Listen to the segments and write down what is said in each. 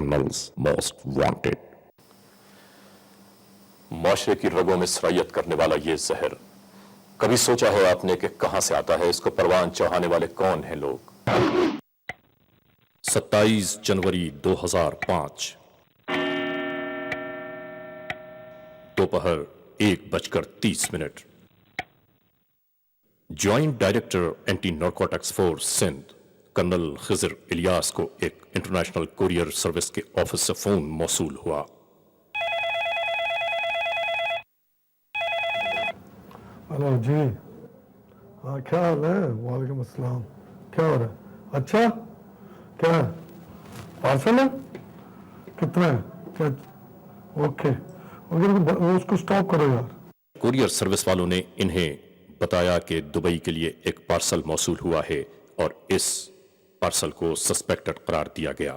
criminals most wanted. माशरे की रगों में सरायत करने वाला ये जहर कभी सोचा है आपने कि कहां से आता है? इसको परवान चढ़ाने वाले कौन हैं लोग? 27 जनवरी 2005 दोपहर 1:30 joint director anti narcotics force Sindh colonel Khizar Ilyas को एक इंटरनेशनल कुरियर सर्विस के ऑफिस से फोन मौसूल हुआ। हेलो जी, हाँ क्या हाल है? वालेकुम अस्सलाम। क्या हो रहा है? अच्छा, क्या है? पार्सल है? कितना है? क्या? ओके, उसको स्टॉप करो यार। कुरियर सर्विस वालों ने इन्हें बताया कि दुबई के लिए एक पार्सल मौसूल हुआ है और इस पार्सल को सस्पेक्टेड करार दिया गया।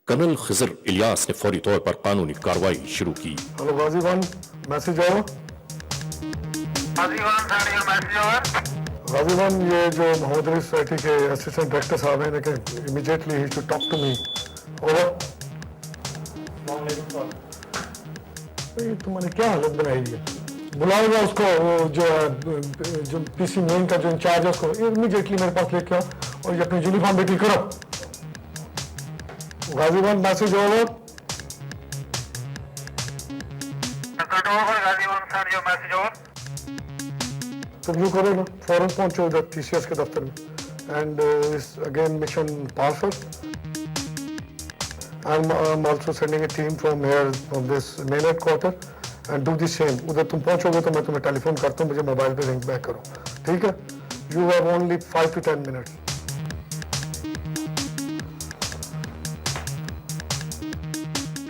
कर्नल खिजर इलियास ने फौरी तौर पर कानूनी कार्रवाई शुरू की। हेलो गाजीवान, मैसेज आया? गाजीवान, ये जो मोहम्मद अली सोसाइटी के असिस्टेंट डायरेक्टर साहब हैं, लेकिन immediately he should talk to me. Over. तुम्हारे क्या हालत बनाई है? बुलाओगे उसको, वो जो पीसी मेन का जो इंचार्ज है उसको इमीडिएटली मेरे पास लेके आओ और ये अपनी यूनिफॉर्म बेटी करो। गाजीवान, मैसेज ओवर। तो यू करो ना, फौरन पहुंचो उधर टीसीएस के दफ्तर में। And again mission parcel. I'm also sending a team from here, from this main headquarter, and do the same. उधर तुम पहुंचोगे तो मैं तुम्हें टेलीफोन करता हूँ, मुझे मोबाइल पे रिंग बैक करो, ठीक है? You have only 5 to 10 minutes.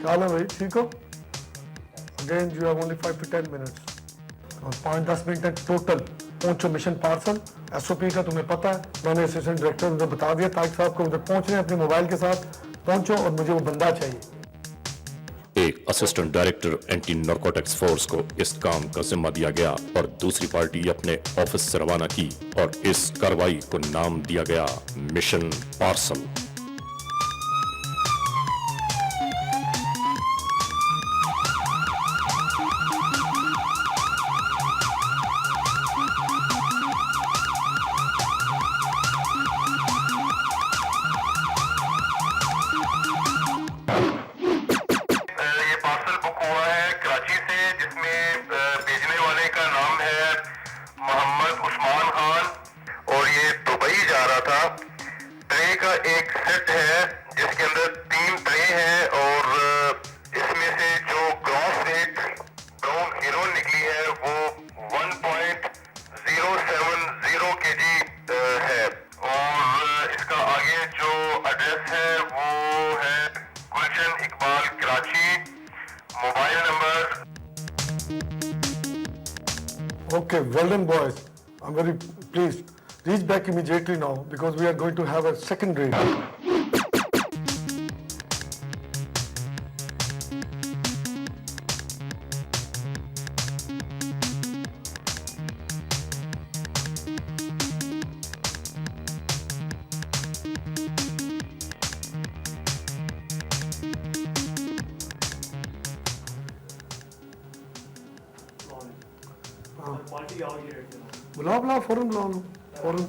क्या हाल है भाई, ठीक हो? Again, you have only 5 to 10 minutes. और 5-10 मिनट तक टोटल पहुंचो मिशन पार्सल। एसओपी का तुम्हें पता है, मैंने असिस्टेंट डायरेक्टर उधर बता दिया ताकि साहब को उधर पहुंचने अपने मोबाइल के साथ पहुंचो और मुझे वो बंदा चाहिए। एक assistant director anti narcotics force को इस काम का जिम्मा दिया गया और दूसरी पार्टी अपने ऑफिस से रवाना की और इस कार्रवाई को नाम दिया गया मिशन पार्सल। एक सेट है जिसके अंदर 3 ट्रे हैं और इसमें से जो ग्रॉस वेट ब्राउन हीरोइन निकली है वो 1.070 केजी है और इसका आगे जो एड्रेस है वो है Gulshan Iqbal Karachi. Mobile number. Okay, well done boys. I'm very pleased. Reach back immediately now because we are going to have a second raid. बुलाओ फौरन बुलाओ फौरन।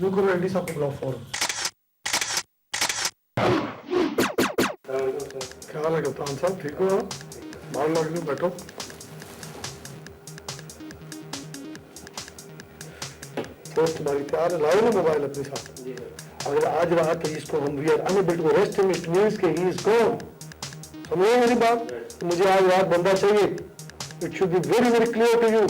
You go ready साहब को बुलाओ फौरन। क्या हाल है कप्तान साहब, ठीक हो आप? बाहर लग लो, बैठो। दोस्त तुम्हारी तैयार है, लाओ ना मोबाइल अपने साथ। अगर आज रहा तो इसको हम we are unable to arrest him, it means कि ही इज गॉन। समझो मेरी बात, मुझे आज रात बंदा चाहिए, it should be very very clear to you.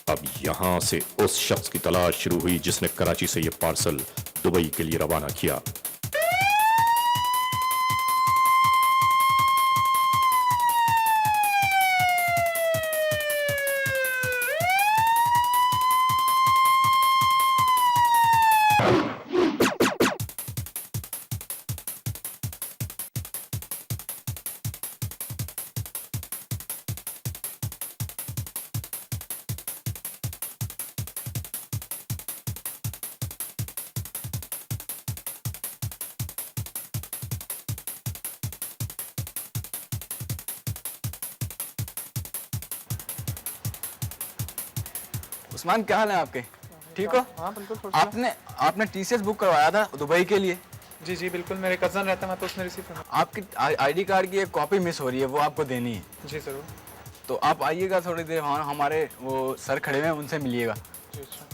अब यहां से उस शख्स की तलाश शुरू हुई जिसने कराची से यह पार्सल दुबई के लिए रवाना किया। उस्मान, क्या हाल है आपके? ठीक हो? हाँ बिल्कुल। आपने टीसीएस बुक करवाया था दुबई के लिए। जी जी बिल्कुल, मेरे कज़न रहता है, मैं तो उसने रिसीव करना। आपकी आईडी कार्ड की एक कॉपी मिस हो रही है, वो आपको देनी है। जी ज़रूर। तो आप आइएगा थोड़ी देर, वहाँ हमारे वो सर खड़े हुए हैं, उनसे मिलिएगा। जी अच्छा।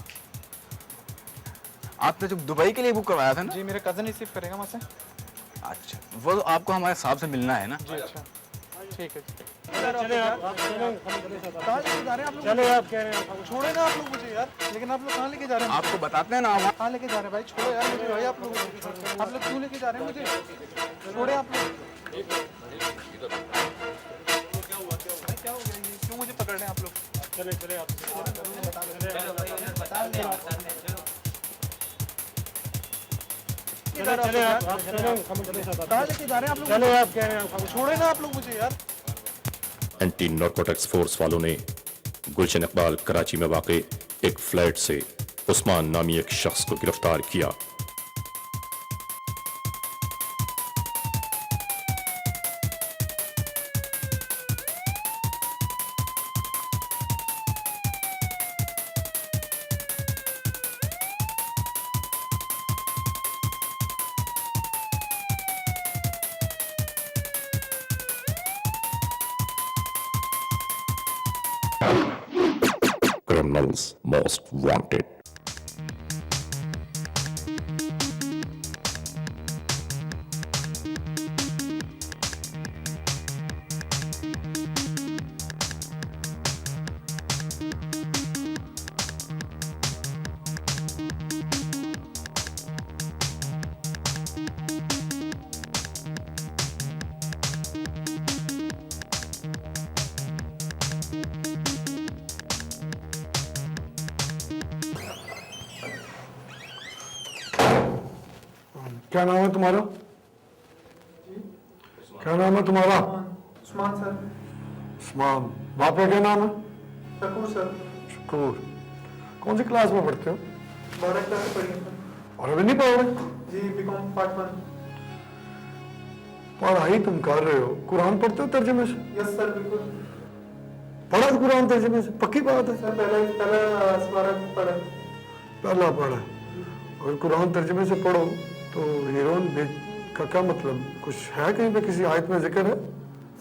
आपने जो दुबई के लिए बुक करवाया था ना? जी मेरे कज़न रिसीव करेगा वहाँ से। अच्छा, वो आपको हमारे साहब से मिलना है ना? जी अच्छा, ठीक है। चले आप कह रहे हैं, छोड़े ना आप लोग मुझे यार, लेकिन आप लोग कहाँ लेके जा रहे हैं? आपको बताते हैं ना वहाँ। कहाँ लेके जा रहे हैं भाई? छोड़ो यार मुझे भाई, आप लोग क्यों लेके जा रहे हैं मुझे? छोड़े आप लोग। क्या हो गया ये? क्यों मुझे पकड़ रहे हैं आप लोग? चले आप कहाँ लेके जा रहे हैं आप लोग? चले आप कह रहे हैं, छोड़े ना आप लोग मुझे यार। एंटी नारकोटिक्स फोर्स वालों ने गुलशन इकबाल कराची में वाक़ एक फ्लैट से उस्मान नामी एक शख्स को गिरफ्तार किया। Criminals most wanted. क्या नाम है तुम्हारा? क्या नाम है तुम्हारा? उस्मान सर। उस्मान। बाप का क्या नाम है? शकूर सर। शकूर। कौन सी क्लास में पढ़ते हो? 12 क्लास में पढ़ी सर। और अभी नहीं पढ़ रहे? जी बीकॉम पार्ट 1। पढ़ाई तुम कर रहे हो, कुरान पढ़ते हो तर्जुमे से? यस सर बिल्कुल। पढ़ा कुरान तर्जुमे से? पक्की बात है? सर पहला स्मारा पढ़ा। पहला पढ़ा। और कुरान तर्जुमे से पढ़ो तो हीरोइन का क्या मतलब? कुछ है कहीं पे किसी आयत में जिक्र है?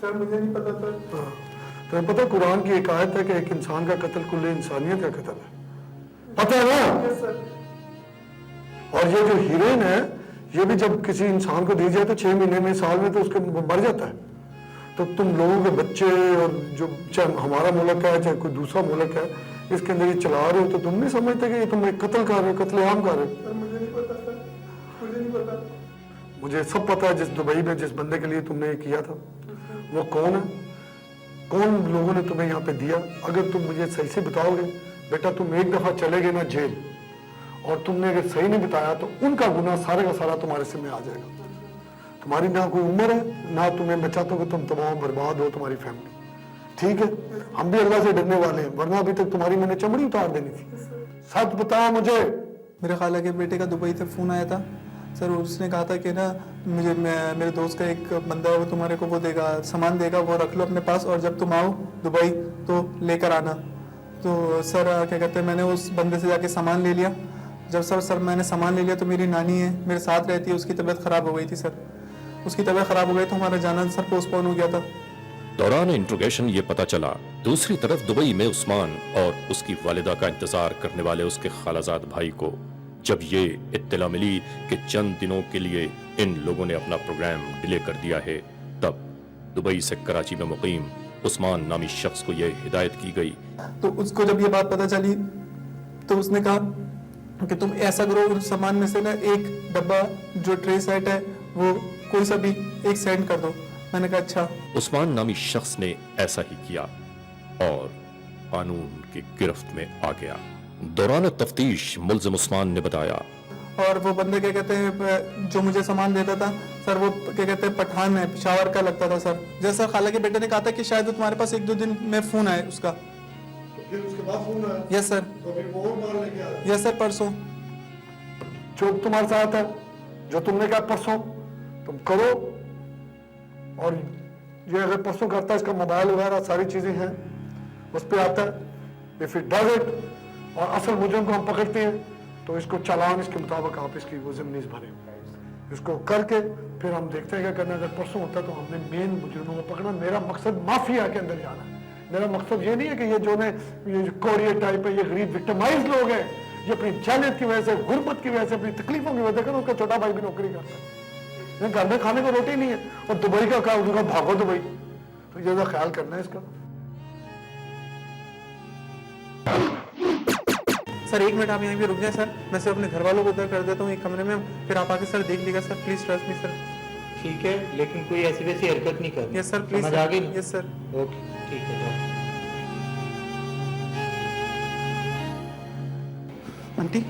सर मुझे नहीं पता था। तुम्हें पता कुरान की एक आयत है कि एक इंसान का कत्ल कुल्ले इंसानियत का कत्ल है, पता है ना? Yes sir. और ये जो हीरोइन है, ये भी जब किसी इंसान को दी जाए तो 6 महीने में, साल में तो उसके मर जाता है। तो तुम लोगों के बच्चे और जो चाहे हमारा मुल्क है चाहे कोई दूसरा मुल्क है, इसके अंदर ये चला रहे हो तो तुम नहीं समझते कि ये तुम एक कत्ल कर रहे हो, कत्लेआम कर रहे हो? सर मुझे नहीं पता सर, मुझे नहीं पता। मुझे सब पता है जिस दुबई में जिस बंदे के लिए तुमने ये किया था वो कौन है, कौन लोगों ने तुम्हें यहाँ पे दिया। अगर तुम मुझे सही से बताओगे बेटा, तुम एक दफा चले गए ना जेल, और तुमने अगर सही नहीं बताया तो उनका गुनाह सारे का सारा तुम्हारे सिर में आ जाएगा। तुम्हारी ना कोई उम्र है ना तुम्हें, मैं चाहता हूँ कि तुम तमाम बर्बाद हो, तुम्हारी फैमिली। ठीक है, हम भी अल्लाह से डरने वाले हैं, वरना अभी तक तुम्हारी मैंने चमड़ी उतार देनी थी। सच बताओ मुझे। मेरे खाला के बेटे का दुबई से फ़ोन आया था सर, उसने कहा था कि ना मेरे दोस्त का एक बंदा है, वो तुम्हारे को वो देगा, सामान देगा, वो रख लो अपने पास, और जब तुम आओ दुबई तो लेकर आना। तो सर क्या कहते हैं, मैंने उस बंदे से जाके सामान ले लिया। जब सर मैंने सामान ले लिया तो मेरी नानी है, मेरे साथ रहती है, उसकी तबीयत ख़राब हो गई थी सर। उसकी तबीयत ख़राब हो गई तो हमारा जाना सर पोस्टपोन हो गया था। दौरान इंट्रोगेशन ये पता चला दूसरी तरफ दुबई में उस्मान और उसकी वालिदा का इंतजार करने वाले उसके खालाजाद भाई को जब ये इत्तला मिली कि चंद दिनों के लिए इन लोगों ने अपना प्रोग्राम डिले कर दिया है, तब दुबई से कराची में मुकीम उस्मान नामी शख्स को यह हिदायत की गई। तो उसको जब ये बात पता चली तो उसने कहा कि तुम ऐसा करो, उस सामान में से ना एक डब्बा जो ट्रे सेट है वो कोई सा भी एक सेंड कर दो। मैंने कहा अच्छा। उस्मान नामी शख्स ने ऐसा ही किया और कानून की गिरफ्त में आ गया। दौरान तफ्तीश मुल्जिम उस्मान ने बताया, और वो बंदे क्या कहते हैं जो मुझे सामान देता था सर, वो क्या कहते हैं पठान है, पेशावर का लगता था सर। जैसा खाला के बेटे ने कहा था कि शायद तुम्हारे पास 1-2 दिन में फोन आए उसका। तो फिर उसके बाद फोन आया? Yes sir. तो फिर वो और माल लेके आया? यस सर, परसों। जो तुम्हारे साथ है, जो तुमने कहा परसों तुम करो, और ये अगर परसों करता है, इसका मोबाइल वगैरह सारी चीजें हैं उस पर आता है। इफ इट डज इट और असल मुजरिम को हम पकड़ते हैं तो इसको चालान इसके मुताबिक आप इसकी वो ज़िम्मेदारी भरें। इसको करके फिर हम देखते हैं क्या करना। अगर परसों होता है तो हमने मेन मुजरिमों को पकड़ना। मेरा मकसद माफिया के अंदर जाना है। मेरा मकसद ये नहीं है कि ये जो ने ये कोरियर टाइप है, ये गरीब विक्टिमाइज लोग हैं, ये अपनी जहलियत की वजह से, गुर्बत की वजह से, अपनी तकलीफों की वजह से, उसका छोटा भाई भी नौकरी करता है, घर में खाने को रोटी नहीं है, और दुबई का क्या, उसका भागो दुबई। तो ये तो ख्याल करना है इसका। सर 1 मिनट आप यहीं पे रुक जाए सर, मैं सिर्फ अपने घर वालों को उधर कर देता हूँ एक कमरे में, फिर आप आके सर देख लीजिएगा sir, please trust me sir. ठीक है, लेकिन कोई ऐसी वैसी हरकत नहीं करनी। Yes sir, please. समझ आ गई? Yes sir. ओके, ठीक है, जाओ। आंटी,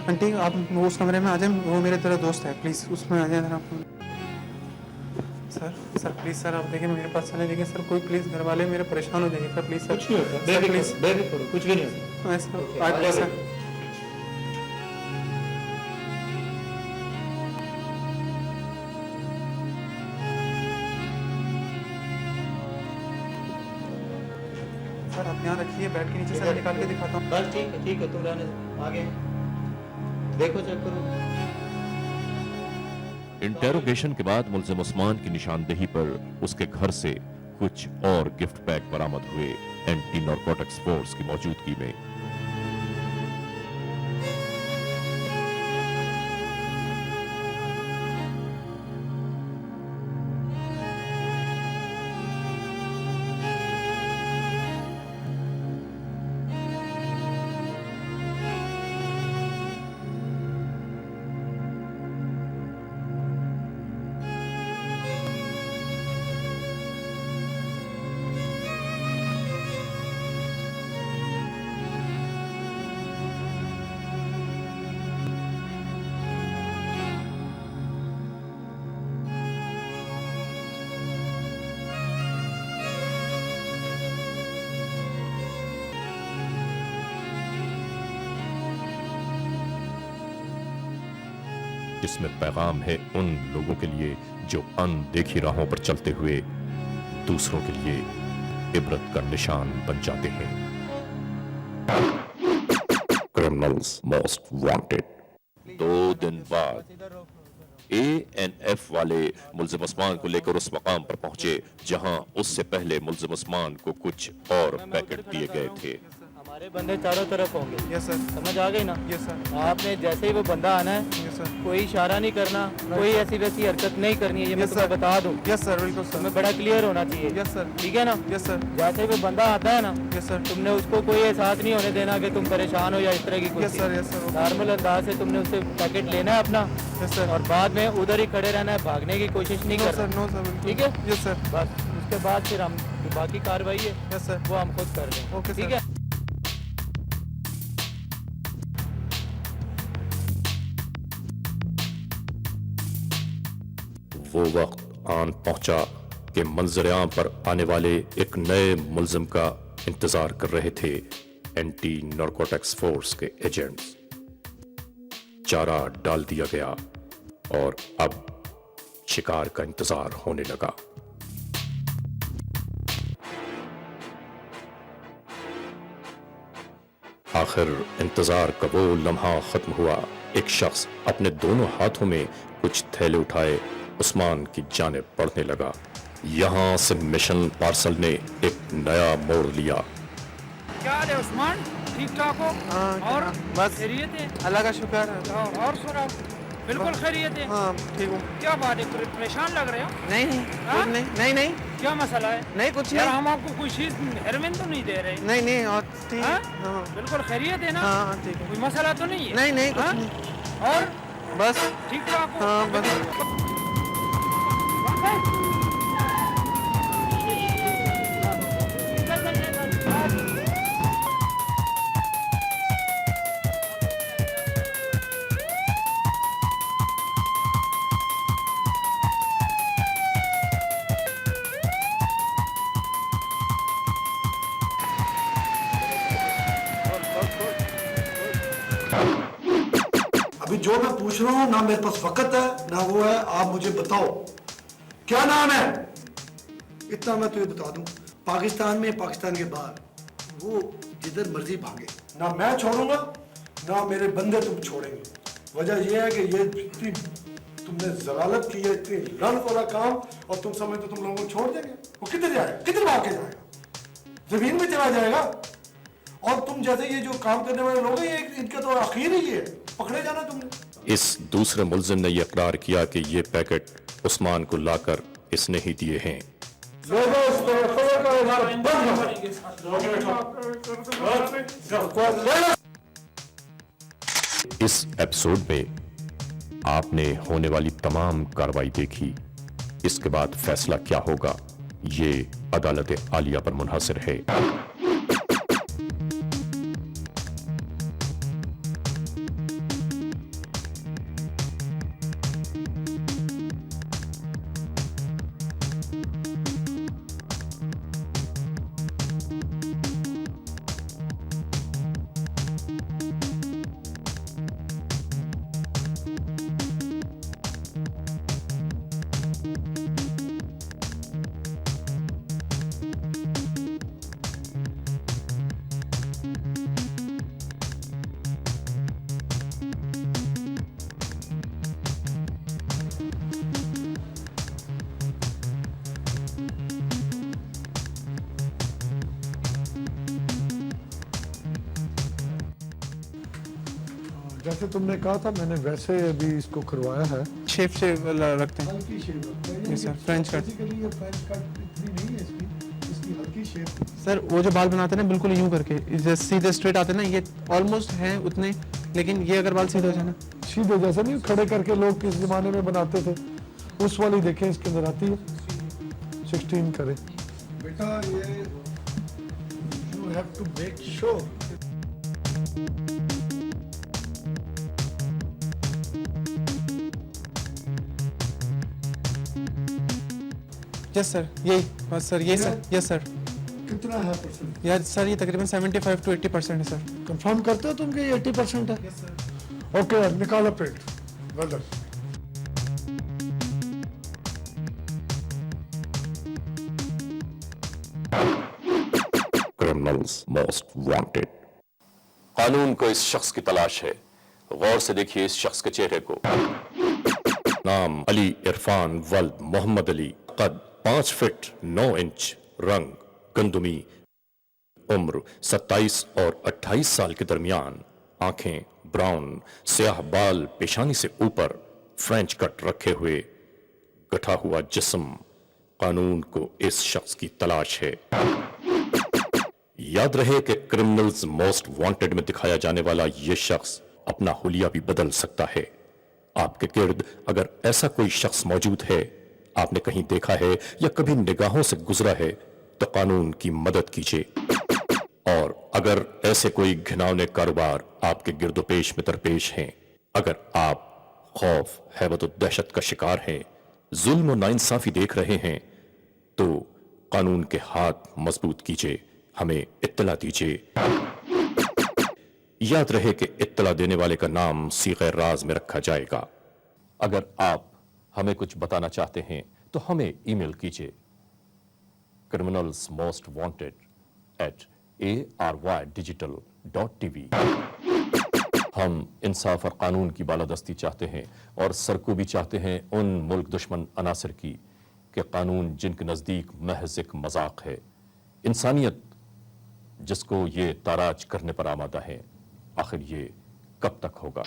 आंटी आप वो उस कमरे में आ जाए, वो मेरे तरह दोस्त है, प्लीज उसमें आ जाए जरा आप। सर प्लीज सर आप देखिए मेरे पास चले, देखिए सर कोई प्लीज घर वाले मेरे परेशान हो जाएंगे सर, प्लीज सर। कुछ नहीं होता, सर प्लीज बेफिक्र करो, कुछ भी नहीं होता। ऐसा आज सर। सर आप यहाँ रखिए, बैठ के नीचे से निकाल के दिखाता हूँ। बस ठीक है, तुम रहने दो, आगे देखो, चेक करो। इंटेरोगेशन के बाद मुल्जिम उस्मान की निशानदेही पर उसके घर से कुछ और गिफ्ट पैक बरामद हुए। एंटी नारकोटिक्स फोर्स की मौजूदगी में जिसमें पैगाम है उन लोगों के लिए जो अनदेखी राहों पर चलते हुए दूसरों के लिए इबरत का निशान बन जाते हैं। Criminals most wanted. 2 दिन बाद ANF वाले मुल्जिम उस्मान को लेकर उस मकाम पर पहुंचे जहां उससे पहले मुल्जिम उस्मान को कुछ और पैकेट दिए गए थे। हमारे बंदे चारों तरफ होंगे। Yes sir. समझ आ गई ना? Yes sir. आपने जैसे ही वो बंदा आना है, यस सर। कोई इशारा नहीं करना, कोई ऐसी वैसी हरकत नहीं करनी है, ये मैं Yes, तुम्हें sir. बता दूं। यस सर, बिल्कुल सर। तुम्हें बड़ा क्लियर होना चाहिए। Yes sir. ठीक है ना? Yes sir. जैसे ही वो बंदा आता है ना, यस सर। तुमने उसको कोई एहसास नहीं होने देना कि तुम परेशान हो या इस तरह की कोई yes sir, yes sir. Normal अंदाज से तुमने उससे पैकेट लेना है अपना, यस सर। और बाद में उधर ही खड़े रहना है, भागने की कोशिश नहीं नो करना। सर, नो सर, बिल्कुल। ठीक है? Yes sir. बस उसके बाद फिर हम जो बाकी कार्रवाई है यस सर। वो हम खुद कर देंगे। ओके ठीक सर। है? वो वक्त आन पहुंचा कि मंजर-ए-आम पर आने वाले एक नए मुल्जिम का इंतजार कर रहे थे एंटी नारकोटिक्स फोर्स के एजेंट्स। चारा डाल दिया गया और अब शिकार का इंतजार होने लगा। आखिर इंतजार का वो लम्हा खत्म हुआ। एक शख्स अपने दोनों हाथों में कुछ थैले उठाए उस्मान की जानिब बढ़ने लगा। यहां से मिशन पार्सल ने एक नया मोड़ लिया। क्या हाल है उस्मान, ठीक ठाक हो? और बस खैरियत है? अल्लाह का शुक्र है। और सुनाओ, बिल्कुल खैरियत है। हाँ ठीक हूँ। क्या बात है, परेशान लग रहे हो? नहीं नहीं हाँ? कुछ नहीं नहीं नहीं क्या मसला है? नहीं कुछ यार नहीं हम आपको कोई चीज हेरमेन तो नहीं दे रहे? नहीं नहीं और ठीक हाँ? हाँ बिल्कुल खैरियत है ना? हाँ हाँ, ठीक है। कोई मसला तो नहीं है? नहीं नहीं कुछ हाँ? नहीं और बस ठीक ठाक हो? हाँ बस अभी जो मैं पूछ रहा हूँ ना मेरे पास वक्त है ना वो है, आप मुझे बताओ क्या नाम है। इतना मैं तुझे बता दूं, पाकिस्तान में पाकिस्तान के बाहर वो जिधर मर्जी भागे, ना मैं छोड़ूंगा ना मेरे बंदे तुम छोड़ेंगे। वजह यह है कि ये इतनी तुमने जलालत की है, इतनी रन वाला काम, और तुम समझते तुम लोगों को छोड़ देंगे। वो किधर जाएगा, किधर भाग के जाएगा, जमीन में चला जाएगा। और तुम जैसे ये जो काम करने वाले लोग हैं, ये इनका तो आखिर ही है, पकड़े जाना तुमने। इस दूसरे मुल्जिम ने यह इकरार किया कि ये पैकेट उस्मान को लाकर इसने ही दिए हैं। इस एपिसोड में आपने होने वाली तमाम कार्रवाई देखी। इसके बाद फैसला क्या होगा, ये अदालत आलिया पर मुनहसर है। जैसे तुमने कहा था, मैंने वैसे अभी इसको करवाया है। शेप से रखते हैं। हल्की शेप रखते हैं। जी सर, फ्रेंच कट। बेसिकली ये फ्रेंच कट इतनी नहीं है इसकी हल्की शेप। सर वो जो बाल बनाते हैं ना बिल्कुल यूं करके, जैसे सीधे स्ट्रेट आते हैं ना, ये ऑलमोस्ट हैं उतने, लेकिन ये अगर बाल सीधे हो जाए ना, सीधे जैसे नहीं खड़े करके लोग किस जमाने में बनाते थे, उस वाली देखें इसके अंदर आती है। 16 करें बेटा, ये you have to make sure. Yes sir, यही बस सर, यही सर, यस सर। कितना है परसेंट? यार सर ये तकरीबन 75 to 80% है सर। कंफर्म करते हो तुम कि ये 80% है? ओके, निकालो print. Well done. Criminals most wanted. कानून को इस शख्स की तलाश है। गौर से देखिए इस शख्स के चेहरे को। नाम अली इरफान वल्द मोहम्मद अली, कद 5 फीट 9 इंच, रंग गंदुमी, उम्र 27 और 28 साल के दरमियान, आंखें ब्राउन, स्याह बाल पेशानी से ऊपर, फ्रेंच कट रखे हुए, गठा हुआ जिस्म। कानून को इस शख्स की तलाश है। याद रहे कि क्रिमिनल्स मोस्ट वांटेड में दिखाया जाने वाला यह शख्स अपना हुलिया भी बदल सकता है। आपके गिर्द अगर ऐसा कोई शख्स मौजूद है, आपने कहीं देखा है या कभी निगाहों से गुजरा है, तो कानून की मदद कीजिए। और अगर ऐसे कोई घिनौने कारोबार आपके गिरदोपेश में दरपेश हैं, अगर आप खौफ, हैबत और दहशत का शिकार हैं, जुल्म और नाइंसाफी देख रहे हैं, तो कानून के हाथ मजबूत कीजिए, हमें इत्तला दीजिए। याद रहे कि इत्तला देने वाले का नाम सीग़े राज में रखा जाएगा। अगर आप हमें कुछ बताना चाहते हैं तो हमें ईमेल कीजिए criminals most wanted @aryddigital.tv। हम इंसाफ और कानून की बालादस्ती चाहते हैं और सरकूबी चाहते हैं उन मुल्क दुश्मन अनासर की कि कानून जिनके नज़दीक महज एक मजाक है, इंसानियत जिसको ये ताराज करने पर आमादा है, आखिर ये कब तक होगा?